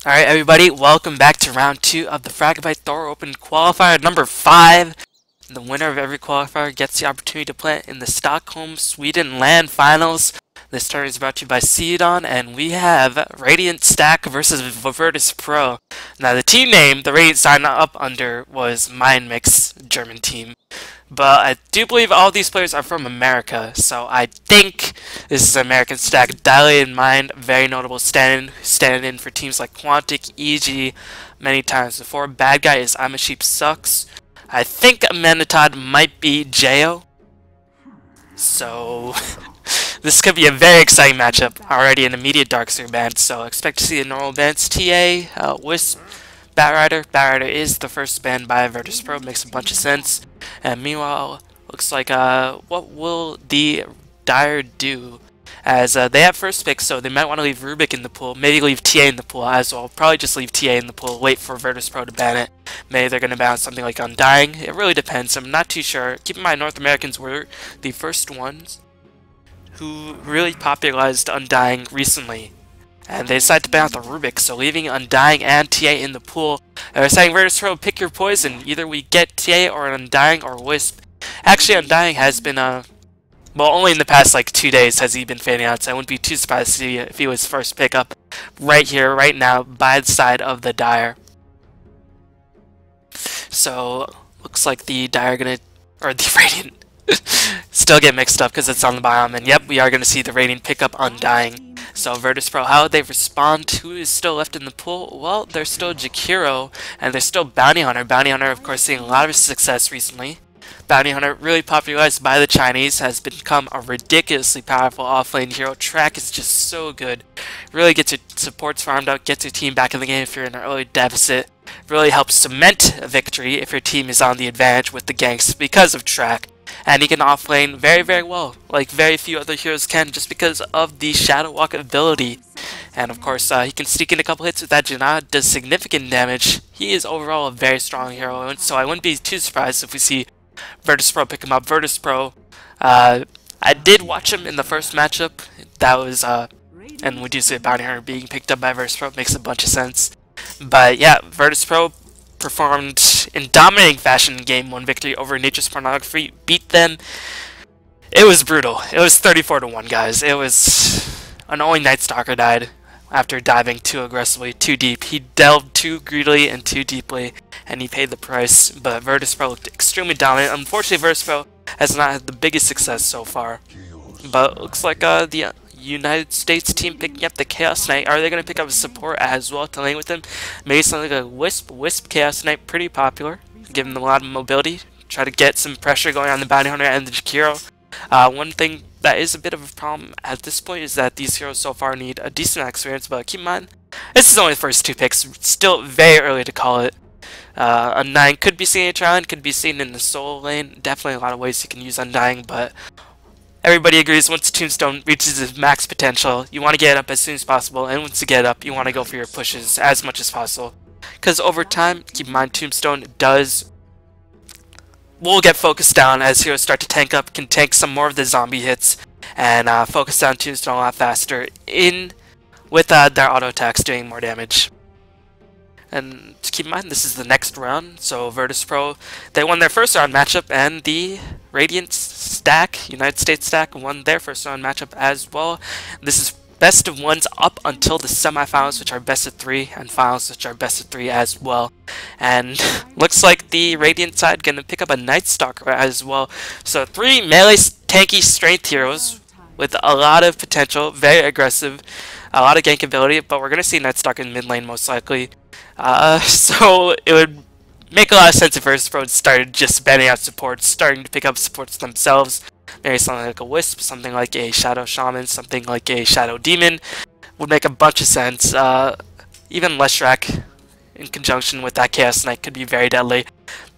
Alright everybody, welcome back to round 2 of the Fragbite THOR Open Qualifier number 5. The winner of every qualifier gets the opportunity to play in the Stockholm, Sweden LAN Finals. This tournament is brought to you by Cedon, and we have Radiant Stack versus Virtus.Pro. Now the team name the Radiant signed up under was MindMix, German team. But I do believe all these players are from America, so I think this is American Stack. Dilated Mind, very notable stand in for teams like Quantic, EG, many times before. Bad guy is I'm a Sheep Sucks. I think Amenatod might be Jo. So this could be a very exciting matchup. Already an immediate Darkseer ban, so expect to see a normal bans. TA, Wisp, Batrider. Batrider is the first ban by Virtus.Pro, makes a bunch of sense. And meanwhile, looks like what will the Dire do? As they have first pick, so they might want to leave Rubik in the pool, maybe leave TA in the pool as well. Probably just leave TA in the pool, wait for Virtus.Pro to ban it. Maybe they're going to ban something like Undying. It really depends, I'm not too sure. Keep in mind, North Americans were the first ones who really popularized Undying recently. And they decided to ban out the Rubik, so leaving Undying and TA in the pool. And they're saying, Virtus.Pro, pick your poison. Either we get TA or Undying or Wisp. Actually, Undying has been, well, only in the past, like, 2 days has he been fanning out, so I wouldn't be too surprised to see if he was first pickup right here, right now, by the side of the Dire. So, looks like the Dire gonna, or the Radiant, still get mixed up because it's on the biome, and yep, we are gonna see the Radiant pick up Undying. So Virtus.Pro, how would they respond? Who is still left in the pool? Well, there's still Jakiro, and there's still Bounty Hunter. Bounty Hunter, of course, seeing a lot of success recently. Bounty Hunter, really popularized by the Chinese, has become a ridiculously powerful offlane hero. Track is just so good. Really gets your supports farmed out, gets your team back in the game if you're in an early deficit. Really helps cement a victory if your team is on the advantage with the ganks because of Track. And he can offlane very, very well, like very few other heroes can, just because of the Shadow Walk ability. And of course, he can sneak in a couple hits with that Janna, does significant damage. He is overall a very strong hero, so I wouldn't be too surprised if we see Virtus.Pro pick him up. Virtus.Pro, I did watch him in the first matchup. That was, and we do see a Bounty Hunter being picked up by Virtus.Pro, makes a bunch of sense. But yeah, Virtus.Pro performed in dominating fashion in Game 1 victory over Nature's Pornography, beat them. It was brutal. It was 34-1, guys. It was an only Night Stalker died after diving too aggressively, too deep. He delved too greedily and too deeply, and he paid the price. But Virtus.Pro looked extremely dominant. Unfortunately, Virtus.Pro has not had the biggest success so far. But it looks like the United States team picking up the Chaos Knight. Are they going to pick up a support as well to lane with him? Maybe something like a Wisp. Wisp Chaos Knight, pretty popular. Give him a lot of mobility. Try to get some pressure going on the Bounty Hunter and the Jakiro. One thing that is a bit of a problem at this point is that these heroes so far need a decent amount of experience, but keep in mind, this is only the first 2 picks. Still very early to call it. Undying could be seen in Trial, could be seen in the Soul lane. Definitely a lot of ways you can use Undying, but everybody agrees once Tombstone reaches its max potential, you want to get it up as soon as possible, and once you get it up, you want to go for your pushes as much as possible. Because over time, keep in mind, Tombstone will get focused down as heroes start to tank up, can tank some more of the zombie hits, and focus down Tombstone a lot faster with their auto attacks doing more damage. And to keep in mind, this is the next round, so Virtus.Pro, they won their first round matchup, and the Radiant Stack, United States Stack, won their first round matchup as well. This is best of 1s up until the semifinals, which are best of 3, and finals, which are best of 3 as well. And looks like the Radiant side gonna pick up a Night Stalker as well. So 3 melee tanky strength heroes with a lot of potential, very aggressive, a lot of gank ability, but we're gonna see Night Stalker in mid lane most likely. So it would make a lot of sense if Virtus.Pro started just banning out supports, starting to pick up supports themselves. Maybe something like a Wisp, something like a Shadow Shaman, something like a Shadow Demon would make a bunch of sense. Even Leshrac in conjunction with that Chaos Knight could be very deadly.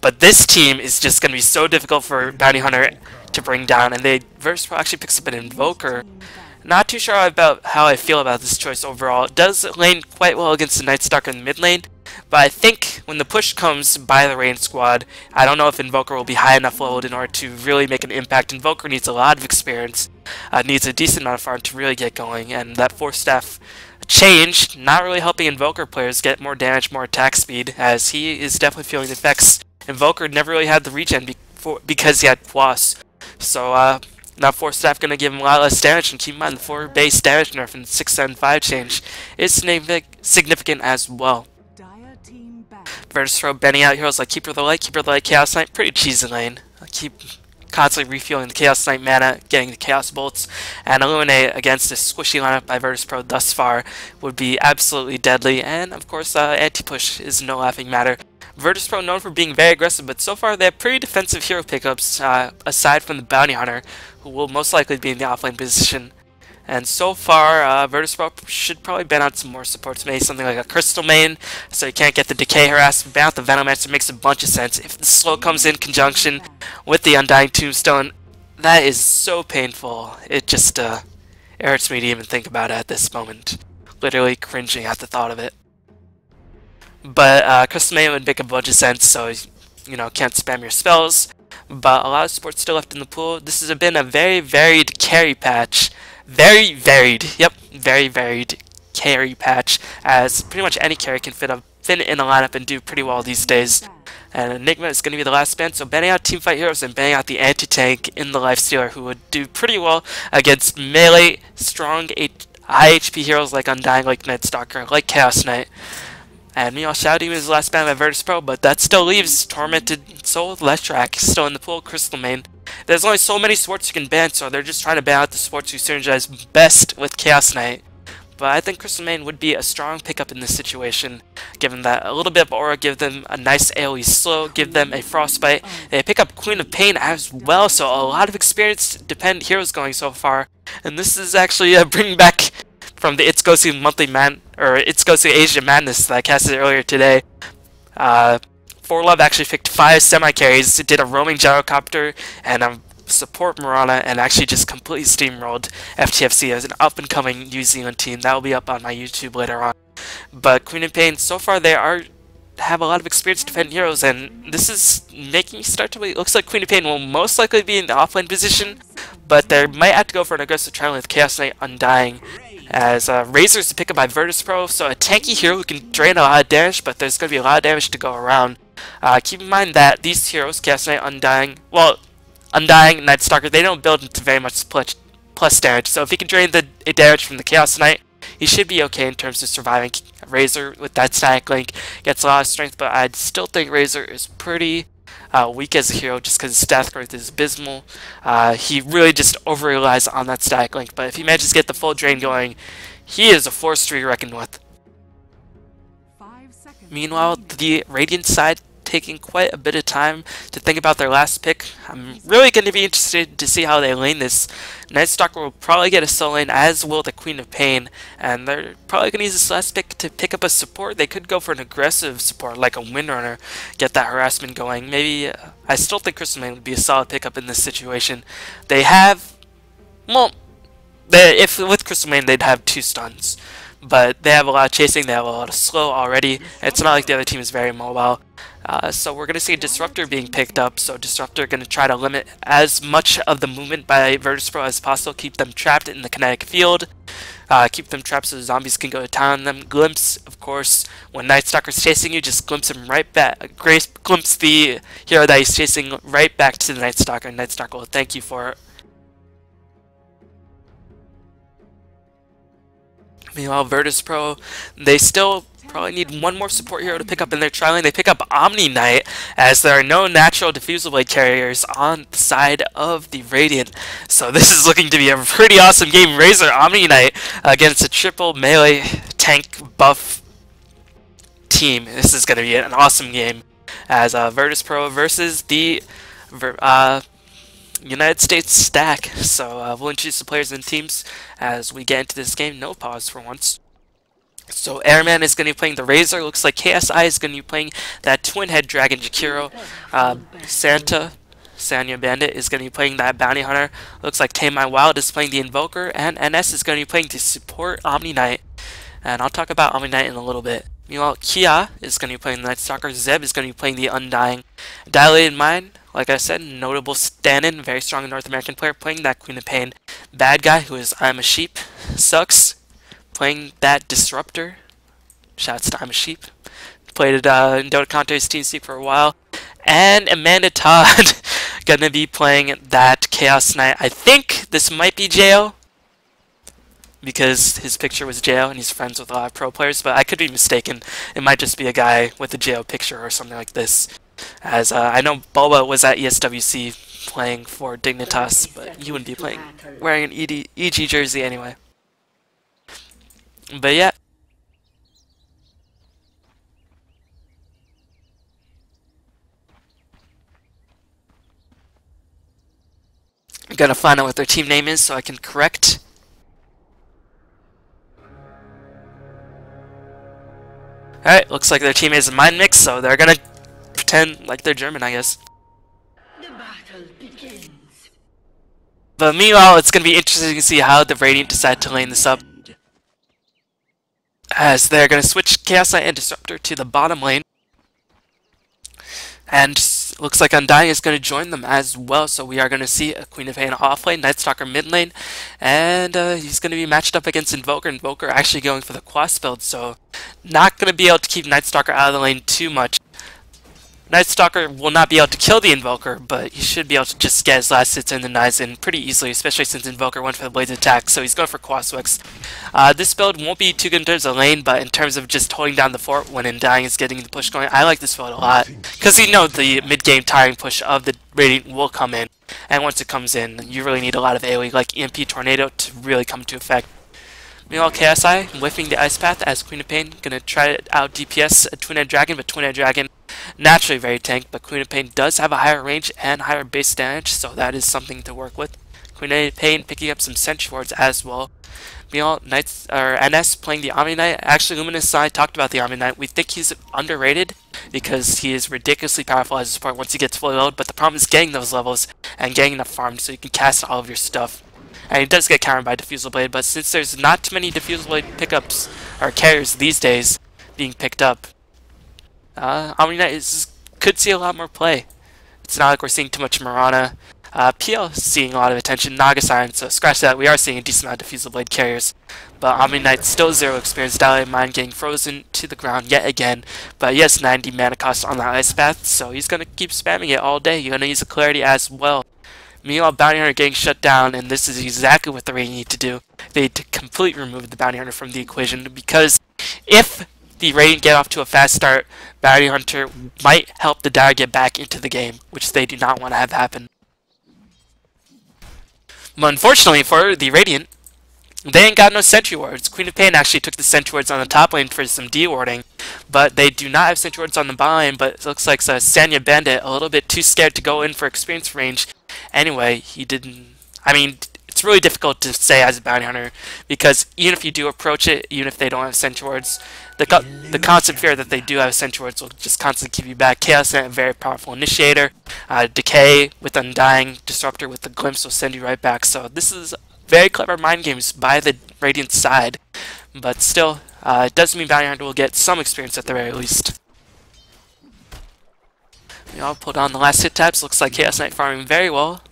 But this team is just going to be so difficult for Bounty Hunter to bring down, and Virtus.Pro actually picks up an Invoker. Not too sure about how I feel about this choice overall. It does lane quite well against the Night Stalker in the mid lane, but I think when the push comes by the Radiant squad, I don't know if Invoker will be high enough leveled in order to really make an impact. Invoker needs a lot of experience, needs a decent amount of farm to really get going, and that 4 staff change, not really helping Invoker players get more damage, more attack speed, as he is definitely feeling the effects. Invoker never really had the regen because he had Quas. So, now 4 staff gonna give him a lot less damage, and keep in mind the 4 base damage nerf and 675 change is significant as well. Virtus.Pro banning out heroes like Keeper of the Light, Chaos Knight, pretty cheesy lane. Keep constantly refueling the Chaos Knight mana, getting the Chaos Bolts, and Illuminate against this squishy lineup by Virtus.Pro thus far would be absolutely deadly, and of course anti-push is no laughing matter. Virtus.Pro known for being very aggressive, but so far they have pretty defensive hero pickups, aside from the Bounty Hunter, who will most likely be in the offlane position. And so far, Virtus.Pro should probably ban out some more supports, maybe something like a Crystal Main, so you can't get the Decay harassment. Ban out the Venomancer makes a bunch of sense. If the slow comes in conjunction with the Undying Tombstone, that is so painful. It just, it hurts me to even think about it at this moment. Literally cringing at the thought of it. But, Crystal Main would make a bunch of sense, so, you know, can't spam your spells. But a lot of supports still left in the pool. This has been a very varied carry patch. Very varied carry patch, as pretty much any carry can fit in a lineup and do pretty well these days. And Enigma is going to be the last ban, so banning out teamfight heroes and banning out the anti-tank in the Lifestealer, who would do pretty well against melee, strong, high HP heroes like Undying, like Nightstalker, like Chaos Knight. And meanwhile, Shadow Demon is the last ban by Virtus.Pro, but that still leaves Tormented Soul, Leshrac still in the pool, Crystal Main. There's only so many sports you can ban, so they're just trying to ban out the sports who synergize best with Chaos Knight. But I think Crystal Main would be a strong pickup in this situation, given that a little bit of aura, give them a nice AoE slow, give them a Frostbite. They pick up Queen of Pain as well, so a lot of experienced dependent heroes going so far. And this is actually bringing back from the It's Ghostly Monthly It's Ghostly Asia Madness that I casted earlier today. Forlove actually picked 5 semi-carries, did a roaming gyrocopter and a support Mirana, and actually just completely steamrolled FTFC as an up-and-coming New Zealand team. That will be up on my YouTube later on. But Queen of Pain, so far they have a lot of experienced defending heroes, and this is making me start to believe. It looks like Queen of Pain will most likely be in the offlane position, but they might have to go for an aggressive trial with Chaos Knight Undying, as Razor's to pick up by Virtus.Pro, so a tanky hero who can drain a lot of damage, but there's going to be a lot of damage to go around. Keep in mind that these heroes, Chaos Knight, Undying, Nightstalker, they don't build into very much plus damage, so if he can drain the damage from the Chaos Knight, he should be okay in terms of surviving. Razor with that static link gets a lot of strength, but I still think Razor is pretty weak as a hero just because his stat growth is abysmal. He really just over-relies on that static link, but if he manages to get the full drain going, he is a force to be reckoned with. Meanwhile, the Radiant side taking quite a bit of time to think about their last pick. I'm really going to be interested to see how they lane this. Nightstalker will probably get a solo lane, as will the Queen of Pain, and they're probably going to use this last pick to pick up a support. They could go for an aggressive support like a Windrunner, get that harassment going. Maybe, I still think Crystal Main would be a solid pickup in this situation. They have, well, with Crystal Main they'd have 2 stuns, but they have a lot of chasing, they have a lot of slow already. It's not like the other team is very mobile. So we're going to see Disruptor being picked up, so Disruptor going to try to limit as much of the movement by Virtus.Pro as possible, keep them trapped in the kinetic field, keep them trapped so the zombies can go to town on them. Glimpse, of course, when Nightstalker's chasing you, just glimpse him right back, glimpse the hero that he's chasing right back to the Nightstalker, and Nightstalker will thank you for it. Meanwhile, Virtus.Pro, they still probably need one more support hero to pick up in their trialing. They pick up Omni Knight, as there are no natural diffusal blade carriers on the side of the Radiant. So this is looking to be a pretty awesome game. Razor Omni Knight against a triple melee tank buff team. This is going to be an awesome game, as Virtus.Pro versus the United States stack. So we'll introduce the players and teams as we get into this game. No pause for once. So Airman is going to be playing the Razor. Looks like KSI is going to be playing that Twin Head Dragon Jakiro. Sanya Bandit is going to be playing that Bounty Hunter. Looks like Tame My Wild is playing the Invoker, and NS is going to be playing to support Omni Knight. And I'll talk about Omni Knight in a little bit. Meanwhile, Kia is going to be playing the Nightstalker. Zeb is going to be playing the Undying. Dilated Mind, like I said, notable stand-in, very strong North American player, playing that Queen of Pain. Bad Guy, who is I'm a Sheep, sucks, playing that Disruptor. Shouts to I'm a Sheep. Played it in Dota Contest TeamSpeak for a while. And Amanda Todd gonna be playing that Chaos Knight. I think this might be JO, because his picture was JO and he's friends with a lot of pro players, but I could be mistaken. It might just be a guy with a JO picture or something like this. As I know Boba was at ESWC playing for Dignitas, but you wouldn't be playing wearing an EG jersey anyway. But yeah. I'm gonna find out what their team name is so I can correct. Alright, looks like their team is Mind Mix, so they're gonna pretend like they're German, I guess. The battle begins. But meanwhile, it's gonna be interesting to see how the Radiant decide to lane this up, as they're gonna switch Chaos Knight and Disruptor to the bottom lane. And looks like Undying is going to join them as well, so we are going to see a Queen of Pain off lane, Nightstalker mid lane, and he's going to be matched up against Invoker. Invoker actually going for the Quas build, so not going to be able to keep Nightstalker out of the lane too much. Nightstalker will not be able to kill the Invoker, but he should be able to just get his last hits in the knives in pretty easily, especially since Invoker went for the Blaze attack, so he's going for Quaswex. This build won't be too good in terms of lane, but in terms of just holding down the fort when Undying is getting the push going, I like this build a lot. Because you know the mid-game tiring push of the Radiant will come in, and once it comes in, you really need a lot of AoE like EMP Tornado to really come into effect. Meanwhile, KSI whiffing the Ice Path as Queen of Pain, gonna try to out DPS a Twin-Head Dragon, but Twin-Head Dragon naturally very tank, but Queen of Pain does have a higher range and higher base damage, so that is something to work with. Queen of Pain picking up some Sentry Wards as well. Meanwhile, NS playing the Omni Knight. Actually, Luminous Side talked about the Omni Knight. We think he's underrated because he is ridiculously powerful as a support once he gets fully loaded, but the problem is getting those levels and getting enough farm so you can cast all of your stuff. And he does get countered by Diffusal Blade, but since there's not too many Diffusal Blade pickups or carriers these days being picked up, Omni Knight could see a lot more play. It's not like we're seeing too much Mirana. PL is seeing a lot of attention, Naga Siren, so scratch that, we are seeing a decent amount of Diffusal Blade carriers. But Omni Knight still 0 experience, Dilated Mind getting frozen to the ground yet again. But he has 90 mana cost on the Ice Path, so he's going to keep spamming it all day. You're going to use a Clarity as well. Meanwhile, Bounty Hunter getting shut down, and this is exactly what the Radiant need to do. They need to completely remove the Bounty Hunter from the equation, because if the Radiant get off to a fast start, Bounty Hunter might help the Dire get back into the game, which they do not want to have happen. But unfortunately for the Radiant, they ain't got no Sentry Wards. Queen of Pain actually took the Sentry Wards on the top lane for some D-warding, but they do not have Sentry Wards on the bottom lane, but it looks like Sanya Bandit a little bit too scared to go in for experience range. Anyway, he didn't... I mean, it's really difficult to say as a Bounty Hunter, because even if you do approach it, even if they don't have Sentry Wards, the constant fear that they do have Sentry Wards will just constantly keep you back. Chaos Knight, a very powerful initiator. Decay with Undying, Disruptor with the Glimpse will send you right back. So this is very clever mind games by the Radiant side. But still, it does mean Bounty Hunter will get some experience at the very least. We all pulled on the last hit tabs. Looks like Chaos Knight farming very well.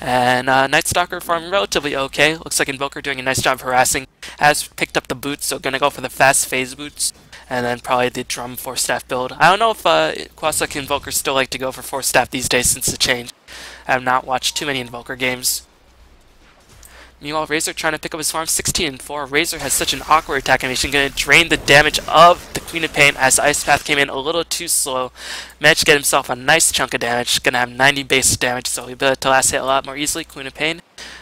And Nightstalker farming relatively okay. Looks like Invoker doing a nice job harassing. Has picked up the boots, so gonna go for the fast phase boots. And then probably the drum 4-staff build. I don't know if Quasek Invokers still like to go for 4-staff these days since the change. I have not watched too many Invoker games. Meanwhile, Razor trying to pick up his farm 16-4. Razor has such an awkward attack animation, going to drain the damage of the Queen of Pain as Ice Path came in a little too slow. Managed to get himself a nice chunk of damage. Going to have 90 base damage, so he'll be able to last hit a lot more easily. Queen of Pain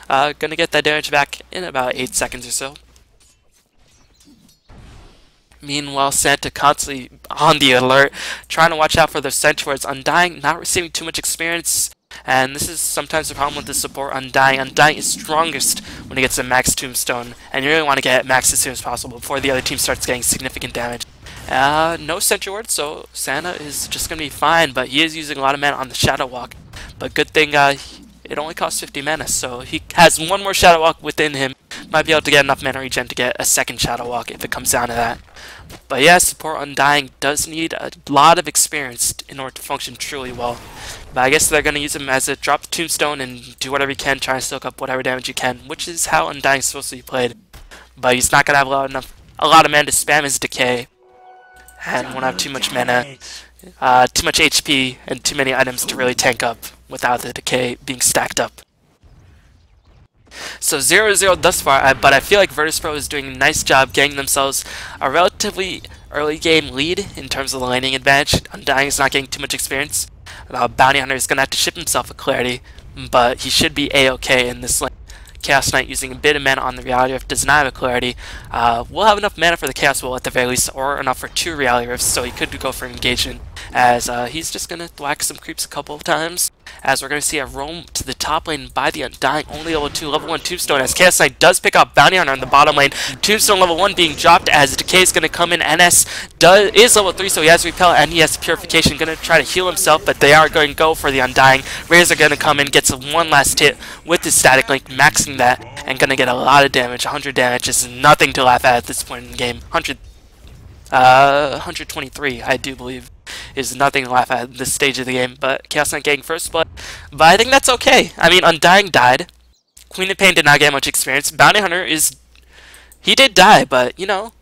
going to get that damage back in about 8 seconds or so. Meanwhile, Santa constantly on the alert, trying to watch out for their Sentry Wards. Undying, not receiving too much experience. And this is sometimes the problem with the support Undying. Undying is strongest when he gets a max Tombstone, and you really want to get it max as soon as possible before the other team starts getting significant damage. No Sentry Ward, so Santa is just going to be fine, but he is using a lot of mana on the Shadow Walk. But good thing it only costs 50 mana, so he has one more Shadow Walk within him. Might be able to get enough mana regen to get a second Shadow Walk if it comes down to that. But yeah, support Undying does need a lot of experience in order to function truly well. But I guess they're going to use him as a drop Tombstone and do whatever you can, try and soak up whatever damage you can, which is how Undying is supposed to be played. but he's not gonna have a lot of mana to spam his decay, and won't have too much mana, too much HP, and too many items to really tank up without the decay being stacked up. So 0-0 thus far, but I feel like Virtus.Pro is doing a nice job getting themselves a relatively early game lead in terms of the laning advantage. Undying is not getting too much experience. Bounty Hunter is going to have to ship himself a clarity, but he should be a-okay in this lane. Chaos Knight using a bit of mana on the Reality Rift does not have a clarity. We'll have enough mana for the Chaos Will at the very least, or enough for 2 Reality Rifts, so he could go for engagement, as he's just going to thwack some creeps a couple of times. As we're going to see a roam to the top lane by the Undying, only level 2, level 1 Tombstone, as Chaos Knight does pick up Bounty Hunter on the bottom lane. Tombstone level 1 being dropped as Decay is going to come in. NS is level 3, so he has Repel and he has Purification. Going to try to heal himself, but they are going to go for the Undying. Razor going to come in, gets one last hit with his Static Link, maxing that, and going to get a lot of damage. 100 damage is nothing to laugh at this point in the game. 123, I do believe, is nothing to laugh at this stage of the game, but Chaos Knight getting first blood. But I think that's okay. I mean, Undying died. Queen of Pain did not get much experience. Bounty Hunter he did die, but, you know,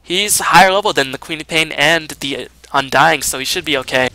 he's higher level than the Queen of Pain and the Undying, so he should be okay.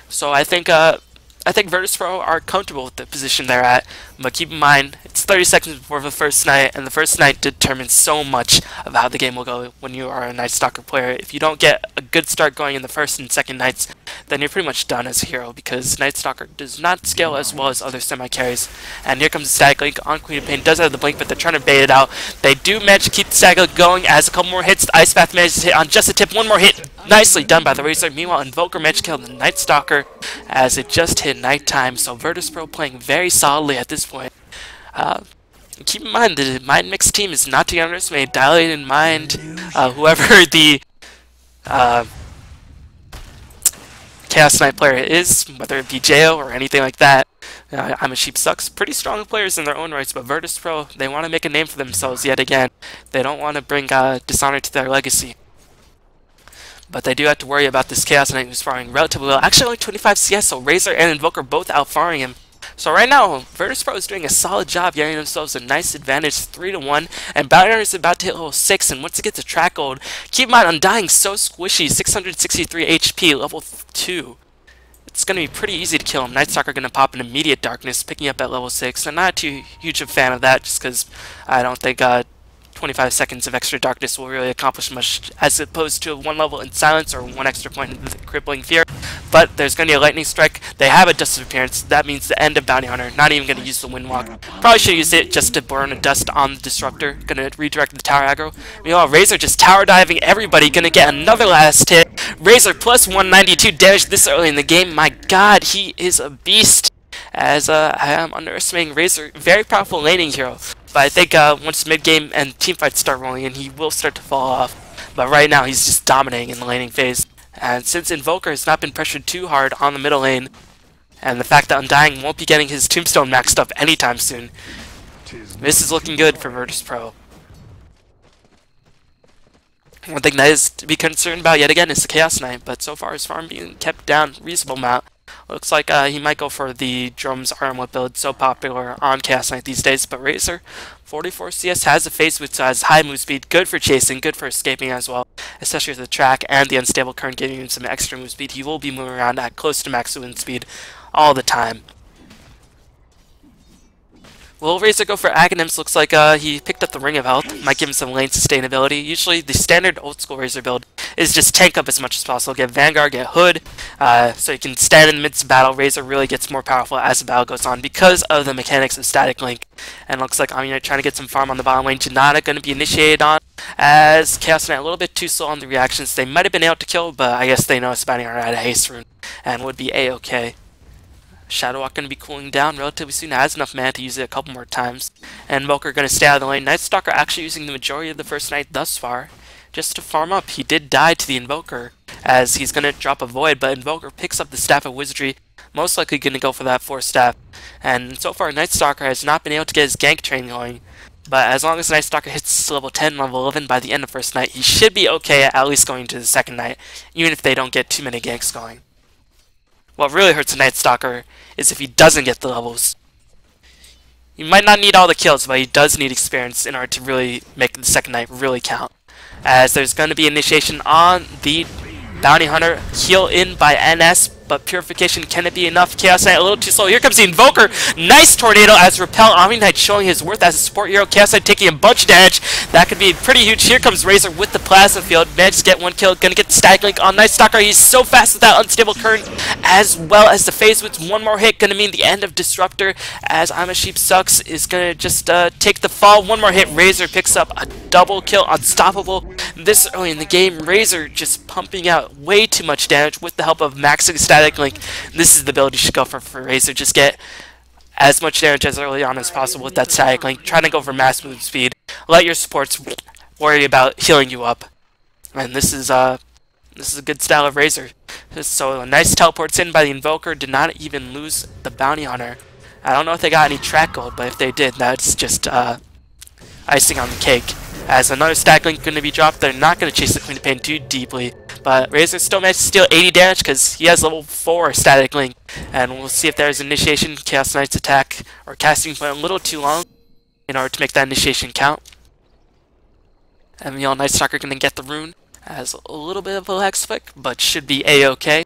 So I think Virtus.Pro are comfortable with the position they're at, but keep in mind, it's 30 seconds before the first night, and the first night determines so much of how the game will go when you are a Night Stalker player. If you don't get a good start going in the first and second nights, then you're pretty much done as a hero, because Night Stalker does not scale as well as other semi-carries. And here comes the Static Link on Queen of Pain, does have the blink, but they're trying to bait it out. They do manage to keep the Static Link going, as a couple more hits, the Ice Path manages to hit on just a tip, one more hit, nicely done by the Razor. Meanwhile, Invoker managed to kill the Night Stalker, as it just hit nighttime, so Virtus.Pro playing very solidly at this point. Keep in mind, the Mind Mix team is not to be underestimated. Dilate in mind, whoever the Chaos Knight player is, whether it be JO or anything like that. I'm a Sheep sucks. Pretty strong players in their own rights, but Virtus.Pro, they want to make a name for themselves yet again. They don't want to bring dishonor to their legacy. But they do have to worry about this Chaos Knight who's farming relatively well. Actually, only 25 CS, so Razor and Invoker both out-farming him. So right now, Virtus.Pro is doing a solid job getting themselves a nice advantage, 3-1, and Bounty Hunter is about to hit level 6, and once it gets to track gold, keep in mind, Undying so squishy, 663 HP, level 2. It's going to be pretty easy to kill him. Night Stalker going to pop in Immediate Darkness, picking up at level 6. I'm not too huge a fan of that, just because I don't think 25 seconds of extra darkness will really accomplish much, as opposed to 1 level in silence or 1 extra point in crippling fear. But there's going to be a lightning strike. They have a dust of appearance. That means the end of Bounty Hunter. Not even going to use the Windwalk. Probably should use it just to burn a dust on the disruptor. Going to redirect the tower aggro. Meanwhile, Razor just tower diving everybody. Going to get another last hit. Razor plus 192 damage this early in the game. My god, he is a beast. As I am underestimating Razor, very powerful laning hero. But I think once mid-game and teamfights start rolling in, he will start to fall off. But right now, he's just dominating in the laning phase. And since Invoker has not been pressured too hard on the middle lane, and the fact that Undying won't be getting his Tombstone maxed up anytime soon, this is looking good for Virtus.Pro. One thing that is to be concerned about yet again is the Chaos Knight, but so far his farm being kept down a reasonable amount. Looks like he might go for the Drums Armlet build, so popular on Chaos Knight these days. But Razor, 44 CS, has a phase which has high move speed, good for chasing, good for escaping as well, especially with the track and the unstable current giving him some extra move speed. He will be moving around at close to max wind speed all the time. Will Razor go for Aghanims? Looks like he picked up the Ring of Health. Might give him some lane sustainability. Usually the standard old school Razor build is just tank up as much as possible. Get Vanguard, get Hood, so you can stand in the midst of battle. Razor really gets more powerful as the battle goes on because of the mechanics of Static Link. And looks like Omni Knight trying to get some farm on the bottom lane. Janata going to be initiated on, as Chaos Knight a little bit too slow on the reactions. They might have been able to kill, but I guess they know Bounty Hunter had a haste rune and would be a-okay. Shadow Walk going to be cooling down relatively soon. Has enough mana to use it a couple more times. And Invoker going to stay out of the lane. Night Stalker actually using the majority of the first night thus far just to farm up. He did die to the Invoker, as he's going to drop a Void, but Invoker picks up the Staff of Wizardry. Most likely going to go for that 4th staff. And so far, Night Stalker has not been able to get his gank train going. But as long as Night Stalker hits level 10, level 11 by the end of first night, he should be okay at least going to the second night, even if they don't get too many ganks going. What really hurts a Night Stalker is if he doesn't get the levels. He might not need all the kills, but he does need experience in order to really make the second night really count. As there's going to be initiation on the Bounty Hunter, heal in by NS, but Purification, can it be enough? Chaos Knight a little too slow. Here comes the Invoker. Nice Tornado as Repel. Omni Knight showing his worth as a support hero. Chaos Knight taking a bunch of damage. That could be pretty huge. Here comes Razor with the Plasma Field. Managed to get one kill. Gonna get the Static Link on Night Stalker. He's so fast with that Unstable Current, as well as the Phase Witch. One more hit gonna mean the end of Disruptor, as I'm a Sheep Sucks is gonna just take the fall. One more hit. Razor picks up a double kill. Unstoppable. This early in the game, Razor just pumping out way too much damage with the help of maxing Static Link. This is the build you should go for Razor. Just get as much damage as early on as possible with that Static Link. Try to go for mass move speed. Let your supports worry about healing you up. And this is a good style of Razor. So a nice teleports in by the Invoker. Did not even lose the Bounty Hunter. I don't know if they got any track gold, but if they did, that's just icing on the cake. As another Static Link going to be dropped, they're not going to chase the Queen of Pain too deeply. But Razor still managed to steal 80 damage because he has level 4 Static Link. And we'll see if there's initiation. Chaos Knight's attack or casting went a little too long in order to make that initiation count. And the Night Stalker going to get the rune. Has a little bit of a lag flick, but should be a-okay.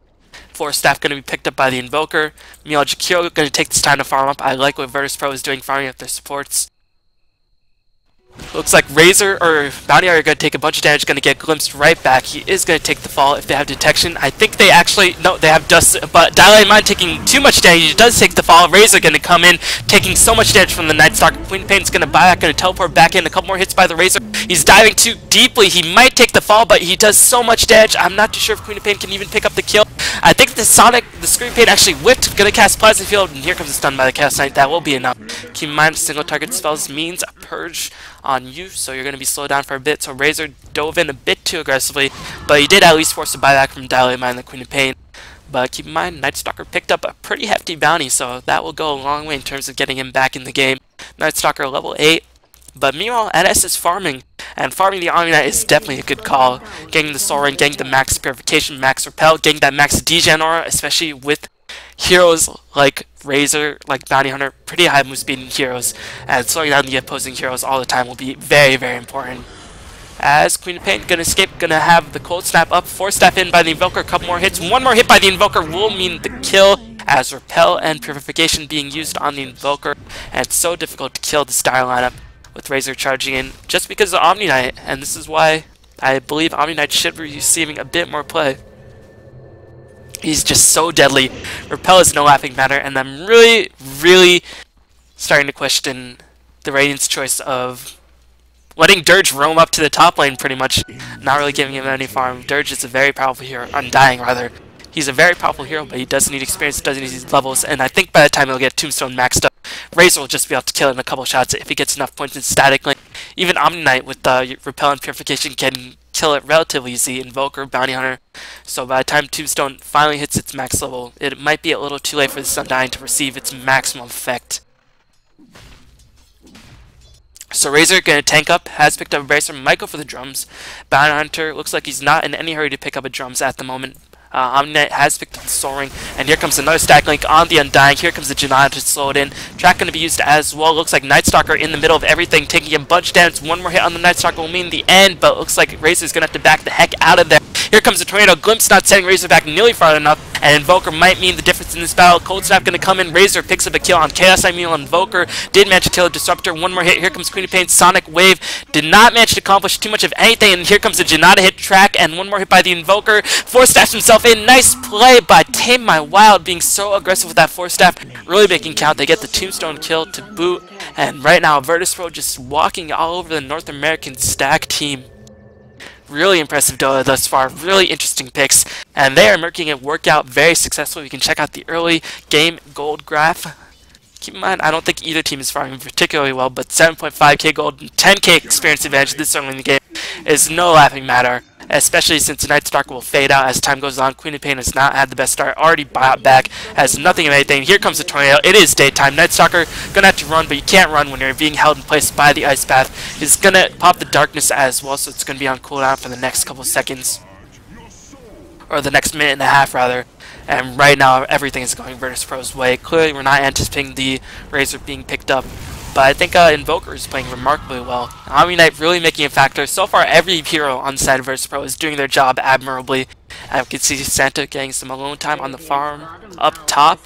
4 staff going to be picked up by the Invoker. Meow Jakiro going to take this time to farm up. I like what Virtus.Pro is doing, farming up their supports. Looks like Razor or Bounty are going to take a bunch of damage, going to get glimpsed right back. He is going to take the fall if they have detection. I think they actually, no, they have dust, but Dilated Mind taking too much damage. He does take the fall. Razor going to come in, taking so much damage from the Night Stalker. Queen of Pain's going to buy back, going to teleport back in. A couple more hits by the Razor. He's diving too deeply. He might take the fall, but he does so much damage. I'm not too sure if Queen of Pain can even pick up the kill. I think the Scream Pain actually whipped. Going to cast Plasma Field, and here comes a stun by the Chaos Knight. That will be enough. Keep in mind, single target spells means a purge on you, so you're going to be slowed down for a bit. So Razor dove in a bit too aggressively, but he did at least force a buyback from Dilated Mind and the Queen of Pain. But keep in mind, Night Stalker picked up a pretty hefty bounty, so that will go a long way in terms of getting him back in the game. Night Stalker level 8, but meanwhile, NS is farming, and farming the Omni Knight is definitely a good call. Getting the Soul Ring, getting the max Purification, max Repel, getting that max Degen Aura, especially with heroes like Razor, like Bounty Hunter, pretty high move speed heroes, and slowing down the opposing heroes all the time will be very, very important. As Queen of Pain gonna escape, gonna have the Cold Snap up, 4 staff in by the Invoker, a couple more hits, one more hit by the Invoker will mean the kill, as Repel and Purification being used on the Invoker, and it's so difficult to kill this style lineup with Razor charging in just because of Omni Knight, and this is why I believe Omni Knight should be receiving a bit more play. He's just so deadly. Repel is no laughing matter, and I'm really, really starting to question the Radiant's choice of letting Dirge roam up to the top lane pretty much, not really giving him any farm. Dirge is a very powerful hero, Undying rather. He's a very powerful hero, but he doesn't need experience, doesn't need these levels, and I think by the time he'll get Tombstone maxed up, Razor will just be able to kill it in a couple shots if he gets enough points in Static Link. Even Omni Knight with Repel and Purification can kill it relatively easy, Invoker, Bounty Hunter. So by the time Tombstone finally hits its max level, it might be a little too late for this Undying to receive its maximum effect. So Razor gonna tank up, has picked up a Bracer, might go for the drums. Bounty Hunter looks like he's not in any hurry to pick up a drums at the moment. Omni Knight has picked up the Soul Ring, and here comes another Stack Link on the Undying. Here comes the Janata to slow it in. Track going to be used as well. Looks like Night Stalker in the middle of everything, taking a bunch of damage. One more hit on the Night Stalker will mean the end, but it looks like Razor's going to have to back the heck out of there. Here comes the Tornado. Glimpse not sending Razor back nearly far enough, and Invoker might mean the difference in this battle. Cold Snap going to come in. Razor picks up a kill on Chaos Knight. Invoker did manage to kill a Disruptor. One more hit. Here comes Queen of Pain. Sonic Wave did not manage to accomplish too much of anything, and here comes the Janata hit track, and one more hit by the Invoker. 4-staffs himself in. Nice play by Tame My Wild, being so aggressive with that 4-staff, really making count. They get the Tombstone kill to boot, and right now Virtus.Pro just walking all over the North American stack team. Really impressive thus far, really interesting picks, and they are making it work out very successfully. We can check out the early game gold graph. Keep in mind, I don't think either team is farming particularly well, but 7.5k gold and 10k experience advantage this early in the game is no laughing matter, especially since Night Stalker will fade out as time goes on. Queen of Pain has not had the best start, already bought back, has nothing of anything. Here comes the Tornado. It is daytime. Night Stalker gonna have to run, but you can't run when you're being held in place by the Ice Path. He's gonna pop the Darkness as well, so it's gonna be on cooldown for the next couple seconds. Or the next minute and a half, rather. And right now, everything is going Virtus.Pro's way. Clearly, we're not anticipating the Razor being picked up but I think Invoker is playing remarkably well. Omni Knight really making a factor. So far, every hero on the side of Virtus.Pro is doing their job admirably. I can see Santa getting some alone time on the farm up top.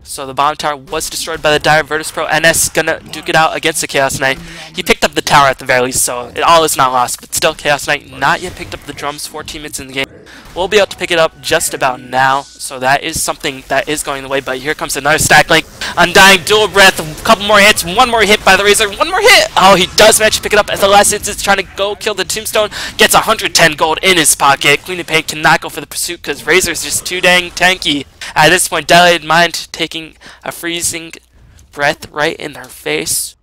So the bottom tower was destroyed by the dire Virtus.Pro. NS gonna duke it out against the Chaos Knight. He picked up the tower at the very least, so it all is not lost. But still, Chaos Knight not yet picked up the drums. 14 minutes in the game. We'll be able to pick it up just about now. So that is something that is going the way. But here comes another stack link. Undying, dual breath, a couple more hits. One more hit by the Razor. One more hit! Oh, he does manage to pick it up at the last instance, trying to go kill the Tombstone. Gets 110 gold in his pocket. Queen of Pain cannot go for the pursuit because Razor's just too dang tanky. At this point, Dilated Mind taking a freezing breath right in her face.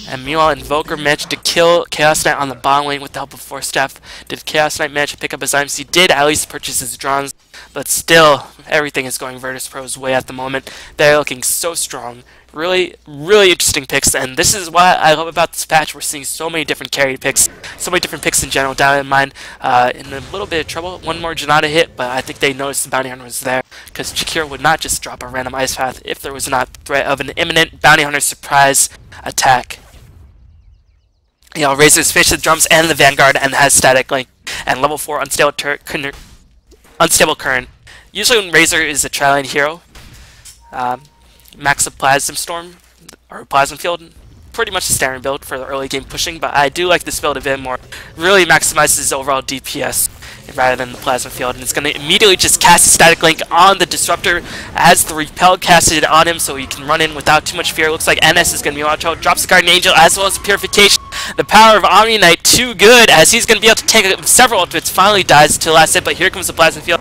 And meanwhile, Invoker managed to kill Chaos Knight on the bottom lane with the help of Force Staff. Did Chaos Knight manage to pick up his items? He did at least purchase his drones, but still, everything is going Virtus.Pro's way at the moment. They're looking so strong. Really, really interesting picks, and this is what I love about this patch. We're seeing so many different carry picks, so many different picks in general. Down in mind, in a little bit of trouble. One more Janata hit, but I think they noticed the Bounty Hunter was there, because Chikira would not just drop a random Ice Path if there was not threat of an imminent Bounty Hunter surprise attack. You know, Razor's finished the drums and the Vanguard and has static link, and level 4 unstable current. Usually when Razor is a tri-lane hero, max of Plasm Storm, or Plasma Field, pretty much a standard build for the early game pushing, but I do like this build a bit more. Really maximizes overall DPS rather than the Plasma Field, and it's going to immediately just cast a static link on the Disruptor as the Repel casted on him, so he can run in without too much fear. Looks like NS is going to be on control, drops the Guardian Angel as well as the Purification. The power of Omni Knight too good, as he's going to be able to take several ultimates. Finally dies to the last hit, but here comes the Plasma Field.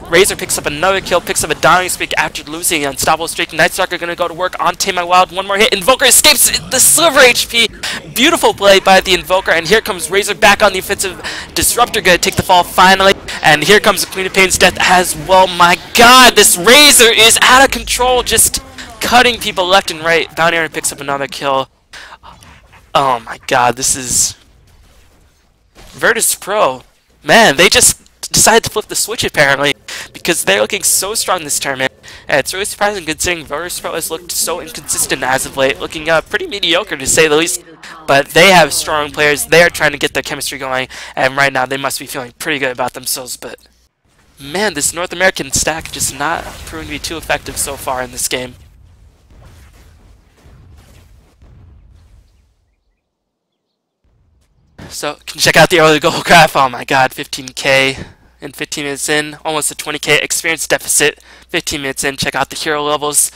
Razor picks up another kill, picks up a dying streak after losing an unstoppable streak. Nightstalker going to go to work on Tame My Wild. One more hit. Invoker escapes the sliver HP. Beautiful play by the Invoker, and here comes Razor back on the offensive. Disruptor going to take the fall finally, and here comes the Queen of Pain's death as well. My god, this Razor is out of control, just cutting people left and right. Bounty Hunter picks up another kill. Oh my god, this is Virtus.Pro. Man, they just decided to flip the switch apparently, because they're looking so strong this tournament. And it's really surprising considering Virtus.Pro has looked so inconsistent as of late, looking pretty mediocre to say the least. But they have strong players, they are trying to get their chemistry going, and right now they must be feeling pretty good about themselves. But man, this North American stack just not proving to be too effective so far in this game. So, can check out the early goal graph. Oh my god, 15k in 15 minutes in. Almost a 20k experience deficit. 15 minutes in. Check out the hero levels.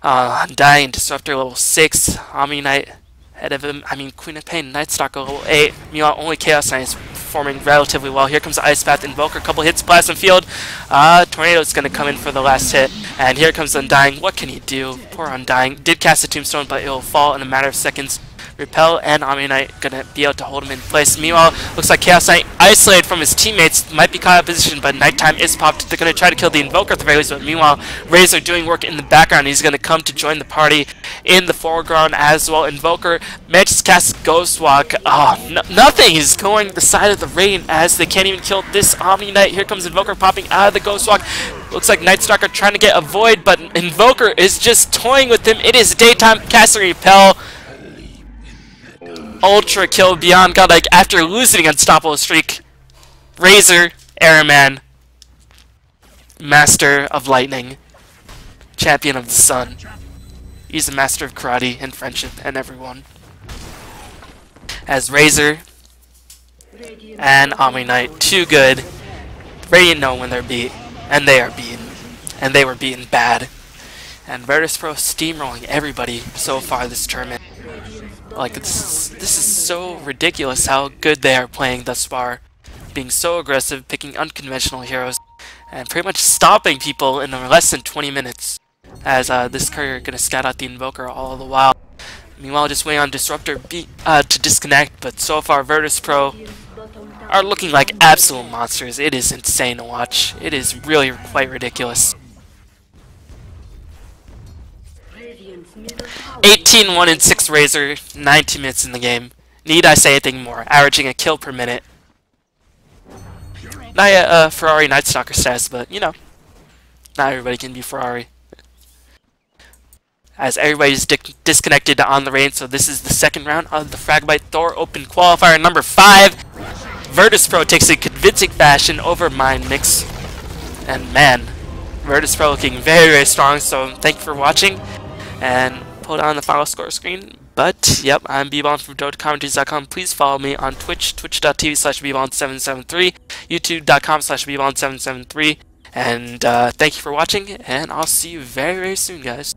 Undying, Disruptor level 6. Omni Knight ahead of him. Queen of Pain, Nightstalker level 8. Meanwhile, only Chaos Knight is performing relatively well. Here comes the Ice Path, Invoker, couple hits, Plasma Field. Tornado is going to come in for the last hit. And here comes Undying. What can he do? Poor Undying. Did cast a Tombstone, but it will fall in a matter of seconds. Repel and Omni Knight gonna be able to hold him in place. Meanwhile, looks like Chaos Knight isolated from his teammates, might be caught out of position, but nighttime is popped. They're gonna try to kill the Invoker at the very least, but meanwhile, Razor doing work in the background. He's gonna come to join the party in the foreground as well. Invoker manages to cast Ghost Walk. Nothing is going the side of the rain as they can't even kill this Omni Knight. Here comes Invoker popping out of the Ghost Walk. Looks like Nightstalker trying to get a Void, but Invoker is just toying with him. It is daytime, casting Repel. Ultra kill beyond godlike after losing an unstoppable streak. Razor, Airman, Master of Lightning, Champion of the Sun. He's a master of karate and friendship and everyone. As Razor and Omni Knight, too good. Radiant know when they're beat, and they are beaten, and they were beaten bad. And Virtus.Pro steamrolling everybody so far this tournament. Like, this is so ridiculous how good they are playing thus far. Being so aggressive, picking unconventional heroes, and pretty much stopping people in less than 20 minutes. As this courier gonna scout out the Invoker all the while. Meanwhile, just waiting on Disruptor to disconnect, but so far Virtus.Pro are looking like absolute monsters. It is insane to watch. It is really quite ridiculous. 18-1-6 Razor, 19 minutes in the game. Need I say anything more? Averaging a kill per minute. Not yet Ferrari Nightstalker status, but you know, not everybody can be Ferrari. as everybody's disconnected on the rain. So this is the second round of the Fragbite THOR Open Qualifier number 5. Virtus.Pro takes a convincing fashion over Mind Mix. And man, Virtus.Pro looking very, very strong. So thank you for watching, and pull down the final score screen. But yep, I'm bballin from DotaCommentaries.com. Please follow me on Twitch, twitch.tv/bballin773, youtube.com/bballin773. And thank you for watching, and I'll see you very, very soon, guys.